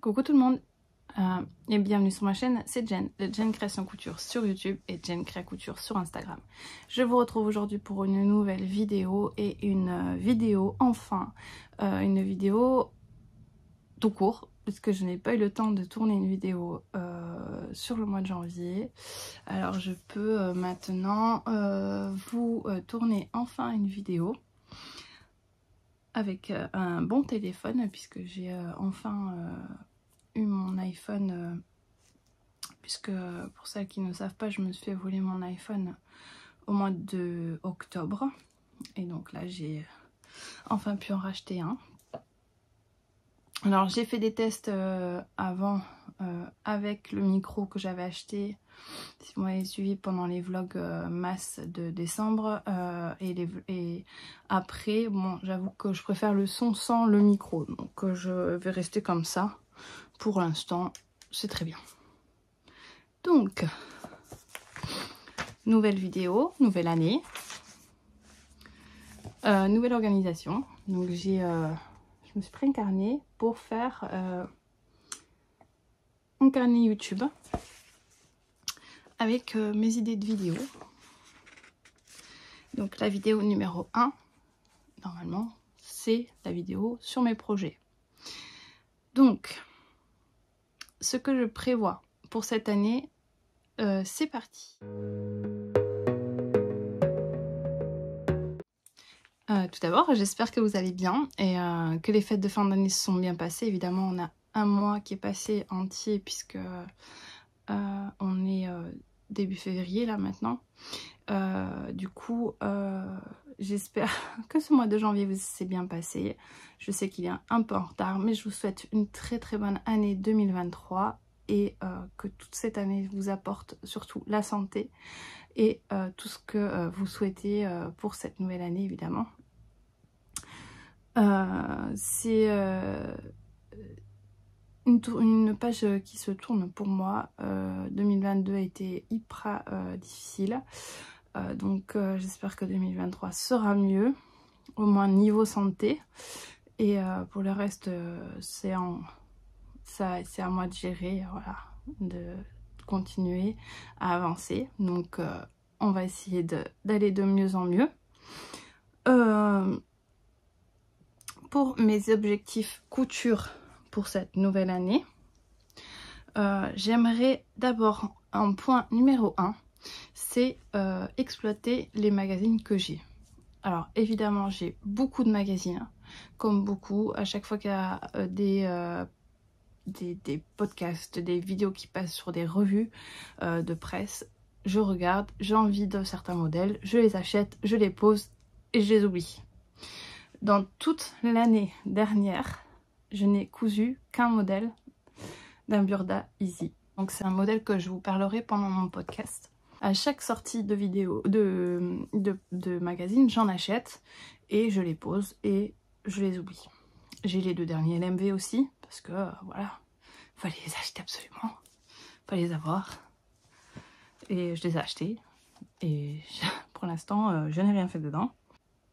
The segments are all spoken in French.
Coucou tout le monde et bienvenue sur ma chaîne, c'est Jen, de Jen Création Couture sur YouTube et Jen Créa Couture sur Instagram. Je vous retrouve aujourd'hui pour une nouvelle vidéo et une vidéo une vidéo tout court puisque je n'ai pas eu le temps de tourner une vidéo sur le mois de janvier. Alors je peux maintenant vous tourner enfin une vidéo avec un bon téléphone puisque j'ai enfin eu mon iPhone, puisque pour celles qui ne savent pas, je me suis fait voler mon iPhone au mois de octobre et donc là j'ai enfin pu en racheter un. Alors j'ai fait des tests avant avec le micro que j'avais acheté, si vous m'avez suivi pendant les vlogs masse de décembre, et après, bon, j'avoue que je préfère le son sans le micro, donc je vais rester comme ça pour l'instant, c'est très bien. Donc nouvelle vidéo, nouvelle année, nouvelle organisation. Donc je me suis pris un carnet pour faire un carnet YouTube avec mes idées de vidéos. Donc la vidéo numéro 1, normalement, c'est la vidéo sur mes projets. Donc, ce que je prévois pour cette année, c'est parti. Tout d'abord, j'espère que vous allez bien et que les fêtes de fin d'année se sont bien passées. Évidemment, on a un mois qui est passé entier puisque on est début février là maintenant. Du coup, j'espère que ce mois de janvier s'est bien passé. Je sais qu'il est un peu en retard, mais je vous souhaite une très très bonne année 2023 et que toute cette année vous apporte surtout la santé et tout ce que vous souhaitez pour cette nouvelle année évidemment. C'est une page qui se tourne pour moi. 2022 a été hyper difficile. Donc j'espère que 2023 sera mieux, au moins niveau santé. Et pour le reste, c'est à moi de gérer, voilà, de continuer à avancer. Donc on va essayer d'aller de mieux en mieux. Pour mes objectifs couture pour cette nouvelle année, j'aimerais d'abord, en point numéro 1, c'est exploiter les magazines que j'ai. Alors évidemment j'ai beaucoup de magazines, comme beaucoup, à chaque fois qu'il y a des podcasts, des vidéos qui passent sur des revues de presse, je regarde, j'ai envie de certains modèles, je les achète, je les pose et je les oublie. Dans toute l'année dernière, je n'ai cousu qu'un modèle d'un Burda Easy. Donc c'est un modèle que je vous parlerai pendant mon podcast. À chaque sortie de vidéo, de magazine, j'en achète et je les pose et je les oublie. J'ai les deux derniers LMV aussi, parce que voilà, fallait les acheter absolument, fallait les avoir. Et je les ai achetés et pour l'instant, je n'ai rien fait dedans.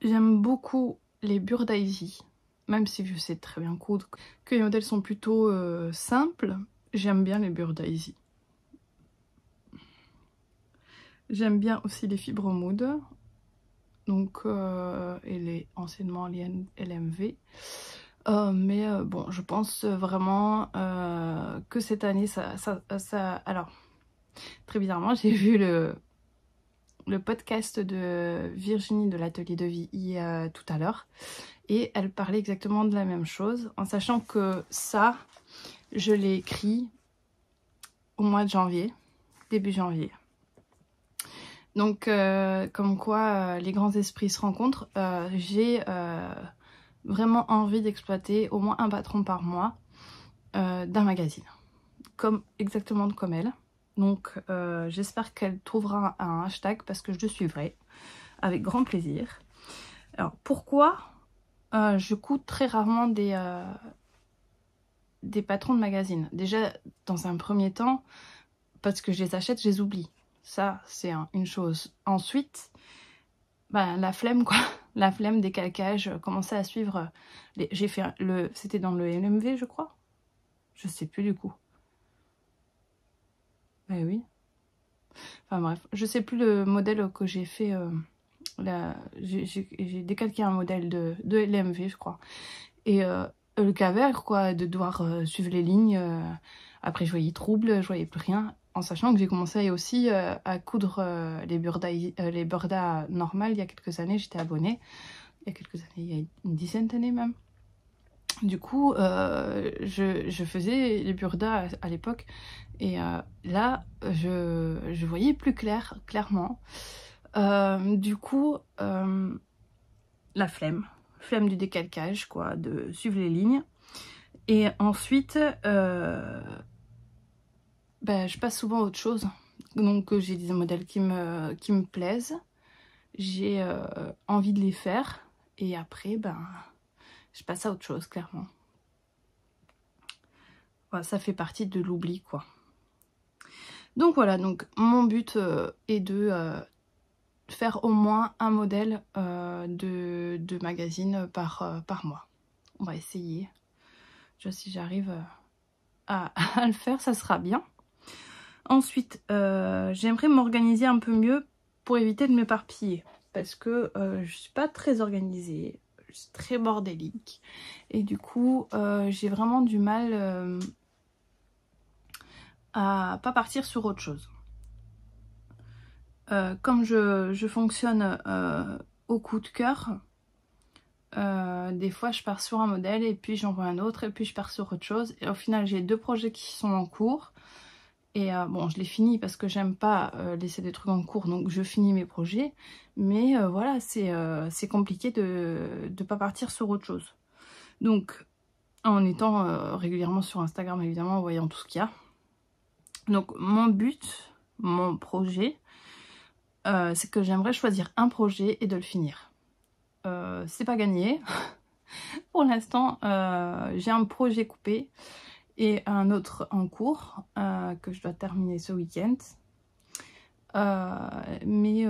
J'aime beaucoup les Burda Easy, même si je sais très bien coudre, que les modèles sont plutôt simples, j'aime bien les Burda Easy. J'aime bien aussi les fibres mood, donc et les anciennement les LMV. Mais bon, je pense vraiment que cette année, alors, très bizarrement, j'ai vu le podcast de Virginie de l'Atelier de Vie tout à l'heure. Et elle parlait exactement de la même chose, en sachant que ça, je l'ai écrit au mois de janvier, début janvier. Donc, comme quoi les grands esprits se rencontrent, j'ai vraiment envie d'exploiter au moins un patron par mois d'un magazine, exactement comme elle. Donc, j'espère qu'elle trouvera un hashtag parce que je le suivrai avec grand plaisir. Alors, pourquoi je couds très rarement des patrons de magazines? Déjà, dans un premier temps, parce que je les achète, je les oublie. Ça, c'est une chose. Ensuite, bah, la flemme, quoi. La flemme des calcages, commencer à suivre. J'ai fait c'était dans le LMV, je crois. Je sais plus du coup. Ben oui. Enfin bref, je sais plus le modèle que j'ai fait. J'ai décalqué un modèle de LMV, je crois. Et le calvaire, quoi, de devoir suivre les lignes. Après, je voyais trouble, je voyais plus rien. En sachant que j'ai commencé aussi à coudre les burdas normales il y a quelques années. J'étais abonnée. Il y a quelques années, il y a une dizaine d'années même. Du coup, je faisais les burdas à l'époque. Et là, je voyais plus clairement. Du coup, la flemme du décalcage, quoi, de suivre les lignes. Et ensuite, je passe souvent à autre chose. Donc j'ai des modèles qui me plaisent, j'ai envie de les faire, et après, je passe à autre chose, clairement. Voilà, ça fait partie de l'oubli, quoi. Donc voilà, donc mon but est de faire au moins un modèle de magazine par mois. On va essayer. Si j'arrive à le faire, ça sera bien. Ensuite, j'aimerais m'organiser un peu mieux pour éviter de m'éparpiller. Parce que je suis pas très organisée, je suis très bordélique. Et du coup, j'ai vraiment du mal à pas partir sur autre chose. Comme je fonctionne au coup de cœur, des fois je pars sur un modèle et puis j'en vois un autre et puis je pars sur autre chose. Et au final, j'ai 2 projets qui sont en cours. Et bon, je les finis parce que j'aime pas laisser des trucs en cours, donc je finis mes projets. Mais voilà, c'est compliqué de pas partir sur autre chose. Donc, en étant régulièrement sur Instagram, évidemment, en voyant tout ce qu'il y a. Donc, mon but, mon projet, c'est que j'aimerais choisir un projet et de le finir. C'est pas gagné. Pour l'instant, j'ai un projet coupé et un autre en cours que je dois terminer ce week-end. Mais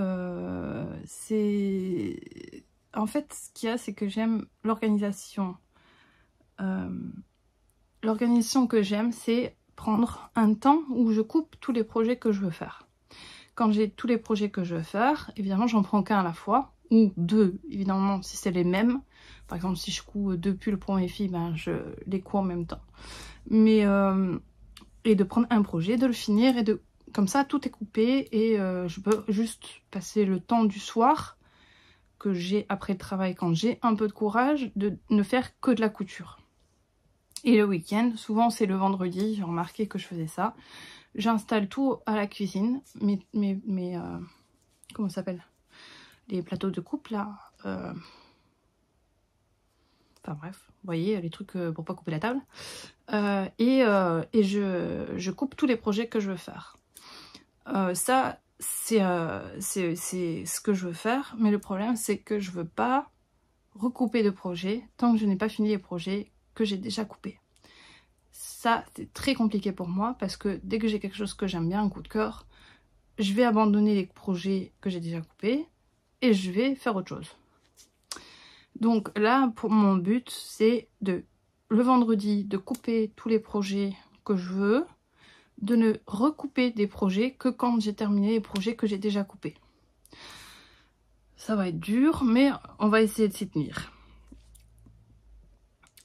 c'est... En fait, ce qu'il y a, c'est que j'aime l'organisation. L'organisation que j'aime, c'est prendre un temps où je coupe tous les projets que je veux faire. Quand j'ai tous les projets que je veux faire, évidemment, j'en prends qu'un à la fois, ou 2, évidemment, si c'est les mêmes. Par exemple, si je couds 2 pulls pour mes filles, je les couds en même temps. Mais et de prendre un projet, de le finir, et comme ça tout est coupé et je peux juste passer le temps du soir que j'ai après le travail, quand j'ai un peu de courage, de ne faire que de la couture. Et le week-end, souvent c'est le vendredi, j'ai remarqué que je faisais ça, j'installe tout à la cuisine, mes comment ça s'appelle, les plateaux de coupe là, enfin bref, vous voyez, les trucs pour pas couper la table. Et je coupe tous les projets que je veux faire. Ça, c'est ce que je veux faire. Mais le problème, c'est que je veux pas recouper de projets tant que je n'ai pas fini les projets que j'ai déjà coupés. Ça, c'est très compliqué pour moi parce que dès que j'ai quelque chose que j'aime bien, un coup de cœur, je vais abandonner les projets que j'ai déjà coupés et je vais faire autre chose. Donc là, pour mon but, c'est le vendredi, de couper tous les projets que je veux, de ne recouper des projets que quand j'ai terminé les projets que j'ai déjà coupés. Ça va être dur, mais on va essayer de s'y tenir.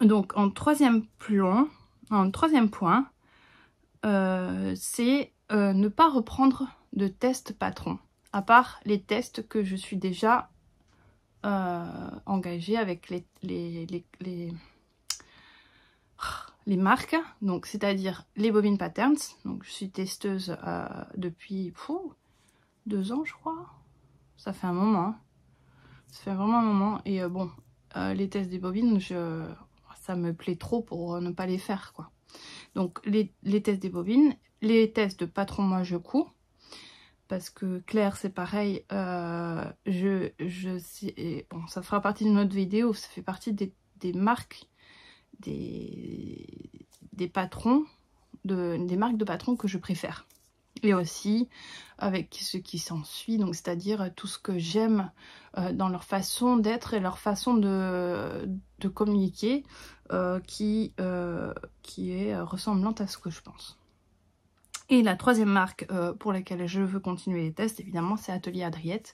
Donc en troisième point, c'est ne pas reprendre de tests patrons, à part les tests que je suis déjà engagée avec les marques, donc c'est-à-dire les Bobbin Patterns. Donc je suis testeuse depuis 2 ans, je crois. Ça fait un moment, hein. Ça fait vraiment un moment. Et bon, les tests des bobines, ça me plaît trop pour ne pas les faire, quoi. Donc les tests des bobines, les tests de patron, moi je couds. Parce que Claire, c'est pareil, bon, ça fera partie de notre vidéo, ça fait partie des marques, des patrons, des marques de patrons que je préfère. et aussi avec ce qui s'ensuit, donc c'est-à-dire tout ce que j'aime dans leur façon d'être et leur façon de communiquer qui est ressemblante à ce que je pense. Et la troisième marque pour laquelle je veux continuer les tests, évidemment, c'est Atelier Adriette,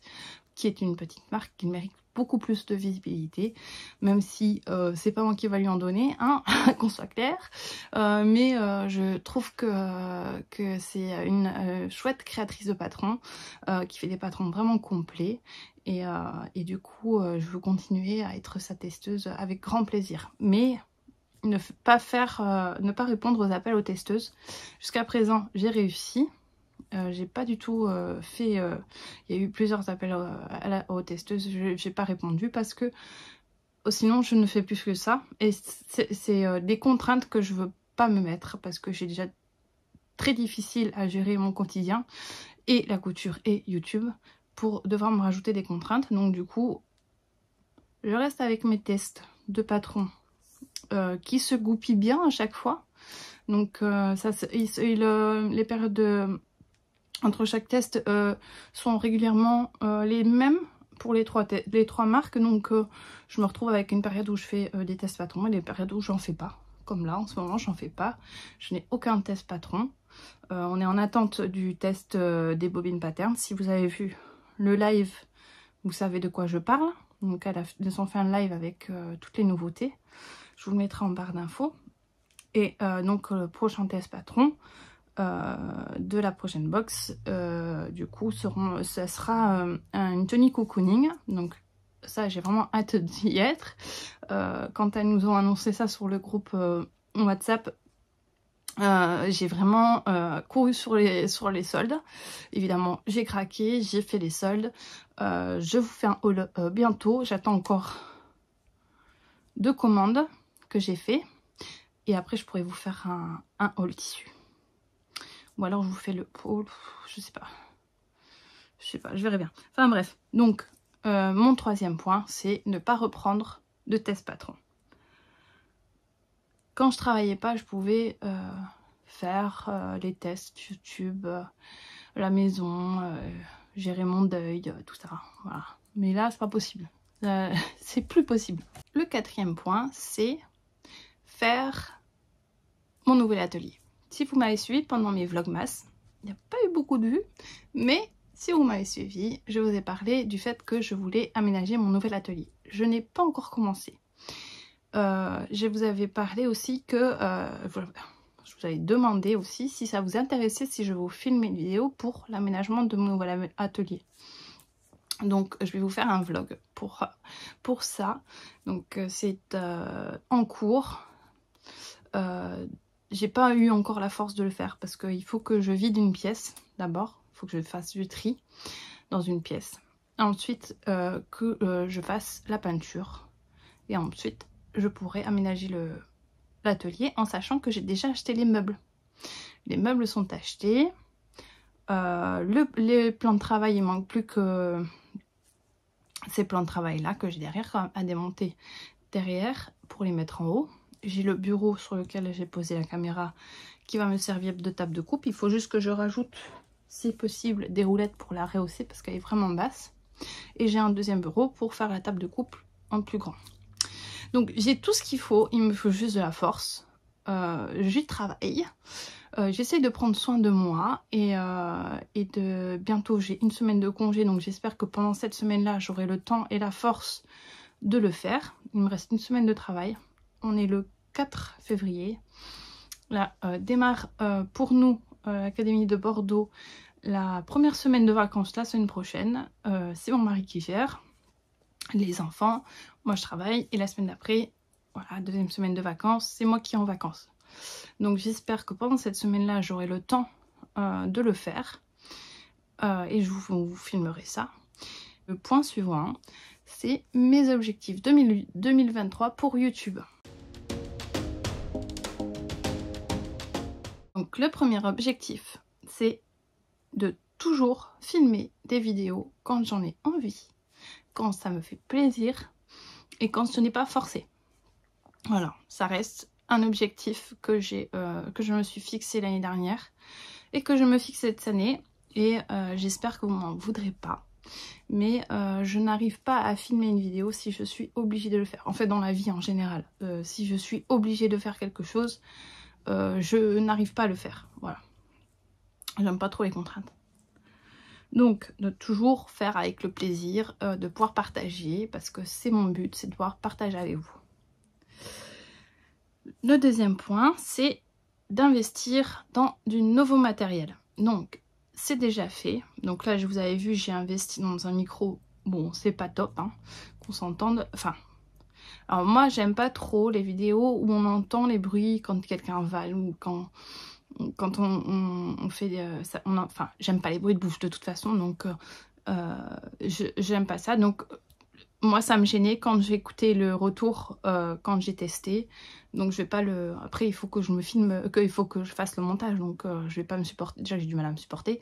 qui est une petite marque qui mérite beaucoup plus de visibilité, même si c'est pas moi qui va lui en donner, hein, qu'on soit clair, mais je trouve que c'est une chouette créatrice de patrons, qui fait des patrons vraiment complets, et du coup je veux continuer à être sa testeuse avec grand plaisir, mais ne pas répondre aux appels aux testeuses. Jusqu'à présent j'ai réussi. J'ai pas du tout fait... il y a eu plusieurs appels aux testeuses, j'ai pas répondu parce que sinon je ne fais plus que ça. Et c'est des contraintes que je veux pas me mettre parce que j'ai déjà très difficile à gérer mon quotidien et la couture et YouTube pour devoir me rajouter des contraintes. Donc du coup, je reste avec mes tests de patrons qui se goupillent bien à chaque fois. Donc les périodes entre chaque test sont régulièrement les mêmes pour les trois marques. Donc je me retrouve avec une période où je fais des tests patrons et des périodes où j'en fais pas. Comme là, en ce moment, j'en fais pas. Je n'ai aucun test patron. On est en attente du test des bobines patterns. Si vous avez vu le live, vous savez de quoi je parle. Donc ils ont fait un live avec toutes les nouveautés. Je vous le mettrai en barre d'infos. Et donc le prochain test patron de la prochaine box, du coup, ça sera une tenue cocooning. Donc ça, j'ai vraiment hâte d'y être. Quand elles nous ont annoncé ça sur le groupe WhatsApp, j'ai vraiment couru sur les soldes. Évidemment, j'ai craqué, j'ai fait les soldes. Je vous fais un haul bientôt. J'attends encore 2 commandes que j'ai fait. Et après, je pourrais vous faire un haul tissu. Ou alors, je vous fais le haul, je sais pas. Je sais pas, je verrai bien. Enfin bref, donc, mon troisième point, c'est ne pas reprendre de test patron. Quand je travaillais pas, je pouvais faire les tests YouTube, la maison, gérer mon deuil, tout ça. Voilà. Mais là, c'est pas possible. C'est plus possible. Le quatrième point, c'est faire mon nouvel atelier. Si vous m'avez suivi pendant mes vlogmas, il n'y a pas eu beaucoup de vues, mais si vous m'avez suivi, je vous ai parlé du fait que je voulais aménager mon nouvel atelier. Je n'ai pas encore commencé. Je vous avais parlé aussi que... je vous avais demandé aussi si ça vous intéressait si je vous filme une vidéo pour l'aménagement de mon nouvel atelier. Donc je vais vous faire un vlog pour ça. Donc c'est en cours. J'ai pas eu encore la force de le faire parce qu'il faut que je vide une pièce d'abord. Il faut que je fasse du tri dans une pièce. Ensuite que je fasse la peinture. Et ensuite je pourrai aménager l'atelier en sachant que j'ai déjà acheté les meubles. Les meubles sont achetés. Les plans de travail, il manque plus que ces plans de travail là que j'ai derrière à démonter derrière pour les mettre en haut. J'ai le bureau sur lequel j'ai posé la caméra qui va me servir de table de coupe. Il faut juste que je rajoute, si possible, des roulettes pour la rehausser parce qu'elle est vraiment basse. Et j'ai un deuxième bureau pour faire la table de coupe en plus grand. Donc j'ai tout ce qu'il faut, il me faut juste de la force. J'y travaille. J'essaye de prendre soin de moi et bientôt j'ai une semaine de congé. Donc j'espère que pendant cette semaine-là, j'aurai le temps et la force de le faire. Il me reste une semaine de travail. On est le 4 février. Là, démarre pour nous, l'Académie de Bordeaux, la première semaine de vacances la semaine prochaine. C'est mon mari qui gère. Les enfants, moi je travaille. Et la semaine d'après, voilà, deuxième semaine de vacances, c'est moi qui est en vacances. Donc j'espère que pendant cette semaine-là, j'aurai le temps de le faire. Et je vous filmerai ça. Le point suivant, c'est mes objectifs 2023 pour YouTube. Donc le premier objectif, c'est de toujours filmer des vidéos quand j'en ai envie, quand ça me fait plaisir et quand ce n'est pas forcé. Voilà, ça reste un objectif que je me suis fixé l'année dernière et que je me fixe cette année. Et j'espère que vous m'en voudrez pas. Mais je n'arrive pas à filmer une vidéo si je suis obligée de le faire. En fait, dans la vie en général, si je suis obligée de faire quelque chose, je n'arrive pas à le faire. Voilà. J'aime pas trop les contraintes. Donc, de toujours faire avec le plaisir, de pouvoir partager, parce que c'est mon but, c'est de pouvoir partager avec vous. Le deuxième point, c'est d'investir dans du nouveau matériel. Donc, c'est déjà fait. Donc là, je vous avais vu, j'ai investi dans un micro. Bon, c'est pas top, hein, qu'on s'entende. Enfin, alors moi, j'aime pas trop les vidéos où on entend les bruits quand quelqu'un avale ou quand on fait ça. Enfin, j'aime pas les bruits de bouche de toute façon, donc j'aime pas ça. Donc moi, ça me gênait quand j'ai écouté le retour, quand j'ai testé. Donc je vais pas le... Après, il faut que je me filme, il faut que je fasse le montage. Donc je vais pas me supporter. Déjà, j'ai du mal à me supporter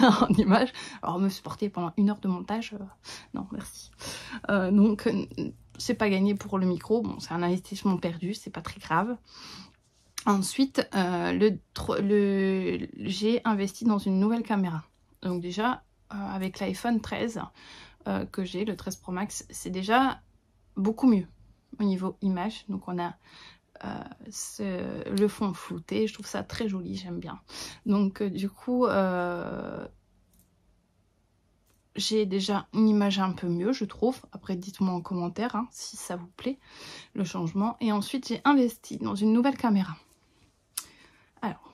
en image. Alors me supporter pendant 1 heure de montage, non, merci. Donc c'est pas gagné pour le micro. Bon, c'est un investissement perdu, c'est pas très grave. Ensuite, j'ai investi dans une nouvelle caméra. Donc déjà, avec l'iPhone 13 que j'ai, le 13 Pro Max, c'est déjà beaucoup mieux au niveau image. Donc on a le fond flouté, je trouve ça très joli, j'aime bien. Donc du coup, j'ai déjà une image un peu mieux, je trouve. Après, dites-moi en commentaire hein, si ça vous plaît, le changement. Et ensuite, j'ai investi dans une nouvelle caméra. Alors,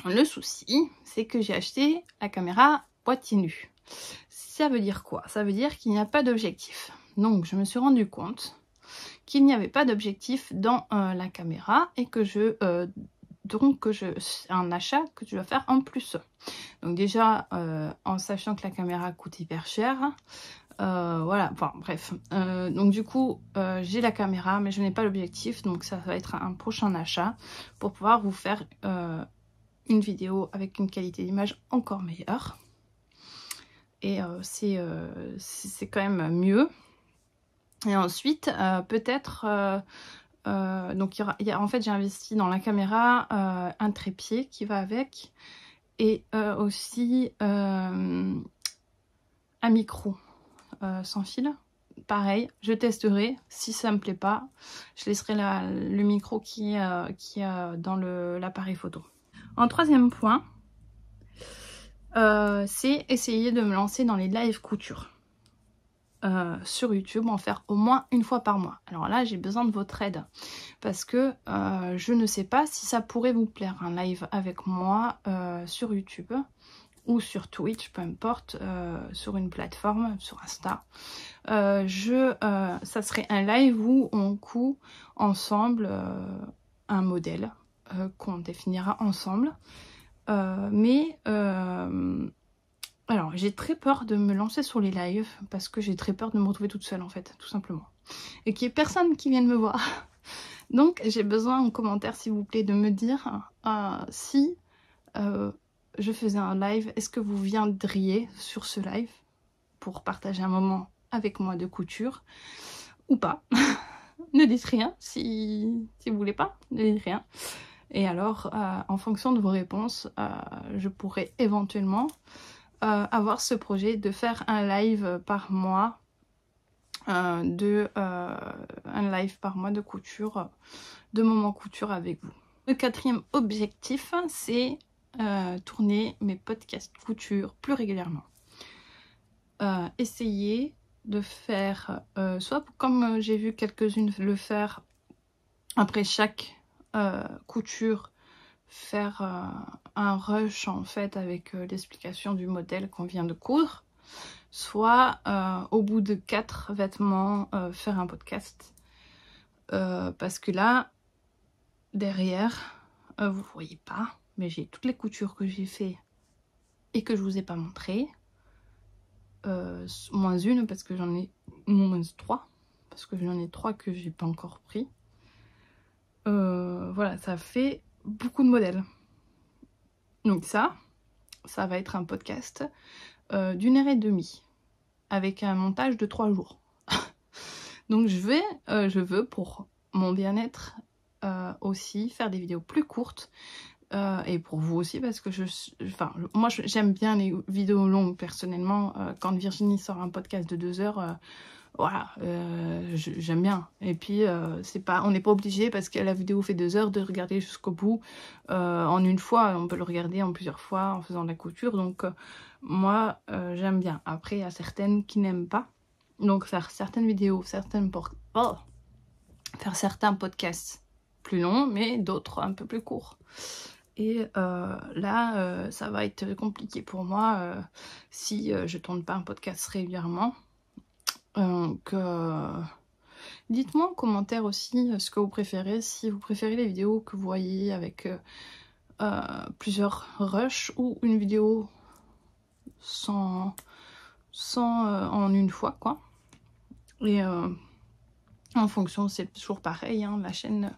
le souci, c'est que j'ai acheté la caméra boîtier nu. Ça veut dire quoi? Ça veut dire qu'il n'y a pas d'objectif. Donc, je me suis rendu compte qu'il n'y avait pas d'objectif dans la caméra et que c'est un achat que tu dois faire en plus. Donc déjà, en sachant que la caméra coûte hyper cher, voilà, enfin bref. Donc du coup, j'ai la caméra, mais je n'ai pas l'objectif, donc ça va être un prochain achat pour pouvoir vous faire une vidéo avec une qualité d'image encore meilleure. Et c'est quand même mieux. Et ensuite, peut-être... donc en fait, j'ai investi dans la caméra, un trépied qui va avec, et aussi un micro sans fil. Pareil, je testerai. Si ça me plaît pas, je laisserai le micro qui est dans l'appareil photo. En troisième point, c'est essayer de me lancer dans les live couture. Sur YouTube, en faire au moins 1 fois par mois. Alors là, j'ai besoin de votre aide parce que je ne sais pas si ça pourrait vous plaire, un live avec moi sur YouTube ou sur Twitch, peu importe, sur une plateforme, sur Insta. Ça serait un live où on coud ensemble un modèle qu'on définira ensemble. Alors, j'ai très peur de me lancer sur les lives parce que j'ai très peur de me retrouver toute seule en fait, tout simplement. Et qu'il n'y ait personne qui vienne me voir. Donc, j'ai besoin en commentaire, s'il vous plaît, de me dire si je faisais un live, est-ce que vous viendriez sur ce live pour partager un moment avec moi de couture ou pas. Ne dites rien si vous voulez pas, ne dites rien. Et alors, en fonction de vos réponses, je pourrais éventuellement avoir ce projet de faire un live par mois, un live par mois de couture, de moments couture avec vous. Le 4e objectif, c'est tourner mes podcasts couture plus régulièrement. Essayer de faire, soit comme j'ai vu quelques-unes le faire, après chaque couture, faire un rush en fait avec l'explication du modèle qu'on vient de coudre, soit au bout de 4 vêtements faire un podcast, parce que là derrière vous voyez pas, mais j'ai toutes les coutures que j'ai fait et que je vous ai pas montré, moins une parce que j'en ai moins 3 parce que j'en ai 3 que j'ai pas encore pris. Voilà, ça fait beaucoup de modèles. Donc ça va être un podcast d'1h30 avec un montage de 3 jours. Donc je veux pour mon bien-être aussi faire des vidéos plus courtes, et pour vous aussi parce que moi j'aime bien les vidéos longues personnellement. Quand Virginie sort un podcast de 2 heures, voilà, j'aime bien. Et puis on n'est pas obligé parce que la vidéo fait 2 heures de regarder jusqu'au bout en une fois. On peut le regarder en plusieurs fois en faisant de la couture. Donc moi j'aime bien. Après il y a certaines qui n'aiment pas. Donc faire certaines vidéos, faire certains podcasts plus longs, mais d'autres un peu plus courts. Et là, ça va être compliqué pour moi si je tourne pas un podcast régulièrement. Donc, dites-moi en commentaire aussi ce que vous préférez. Si vous préférez les vidéos que vous voyez avec plusieurs rushs ou une vidéo sans en une fois, quoi. Et en fonction, c'est toujours pareil, hein, la chaîne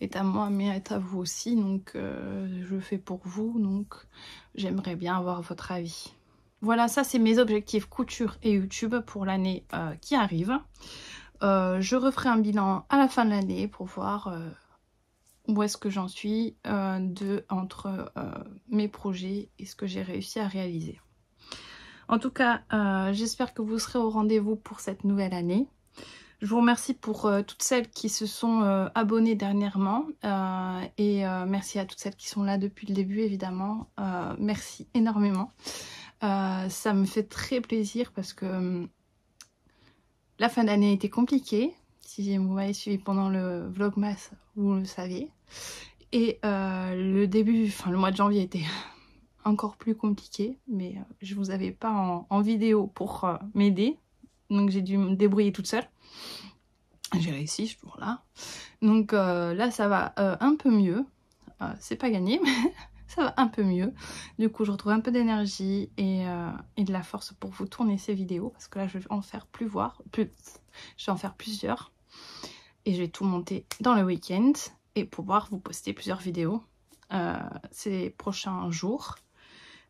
est à moi mais est à vous aussi, donc je fais pour vous, donc j'aimerais bien avoir votre avis. Voilà, ça c'est mes objectifs couture et YouTube pour l'année qui arrive. Je referai un bilan à la fin de l'année pour voir où est-ce que j'en suis entre mes projets et ce que j'ai réussi à réaliser. En tout cas, j'espère que vous serez au rendez-vous pour cette nouvelle année. Je vous remercie pour toutes celles qui se sont abonnées dernièrement et merci à toutes celles qui sont là depuis le début évidemment. Merci énormément. Ça me fait très plaisir parce que la fin d'année a été compliquée. Si vous m'avez suivi pendant le vlogmas, vous le savez. Et le mois de janvier était encore plus compliqué, mais je vous avais pas en vidéo pour m'aider. Donc j'ai dû me débrouiller toute seule. J'ai réussi, je suis toujours là. Donc là ça va un peu mieux. C'est pas gagné, mais ça va un peu mieux. Du coup je retrouve un peu d'énergie et de la force pour vous tourner ces vidéos. Parce que là je vais en faire je vais en faire plusieurs. Et je vais tout monter dans le week-end. Et pouvoir vous poster plusieurs vidéos ces prochains jours.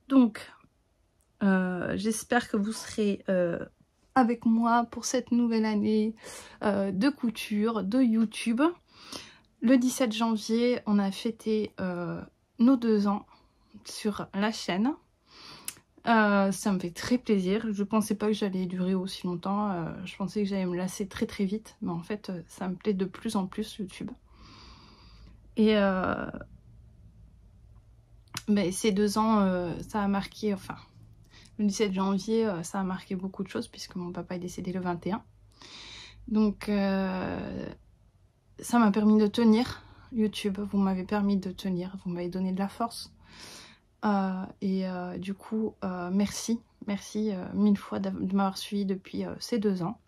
Donc j'espère que vous serez avec moi pour cette nouvelle année de couture, de YouTube. Le 17 janvier, on a fêté nos 2 ans sur la chaîne. Ça me fait très plaisir. Je pensais pas que j'allais durer aussi longtemps. Je pensais que j'allais me lasser très très vite. Mais en fait, ça me plaît de plus en plus YouTube. Et ces 2 ans, ça a marqué... Enfin, le 17 janvier, ça a marqué beaucoup de choses puisque mon papa est décédé le 21. Donc, ça m'a permis de tenir YouTube. Vous m'avez permis de tenir. Vous m'avez donné de la force. Du coup, merci. Merci 1000 fois de m'avoir suivi depuis ces 2 ans.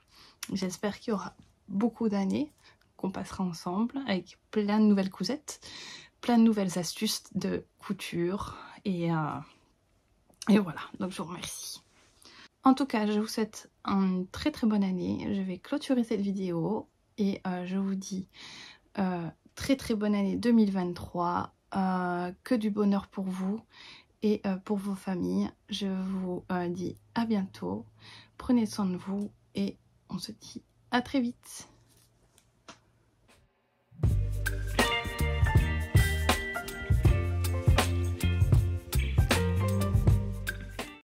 J'espère qu'il y aura beaucoup d'années qu'on passera ensemble avec plein de nouvelles cousettes, plein de nouvelles astuces de couture et voilà, donc je vous remercie. En tout cas, je vous souhaite une très très bonne année. Je vais clôturer cette vidéo et je vous dis très très bonne année 2023. Que du bonheur pour vous et pour vos familles. Je vous dis à bientôt. Prenez soin de vous et on se dit à très vite.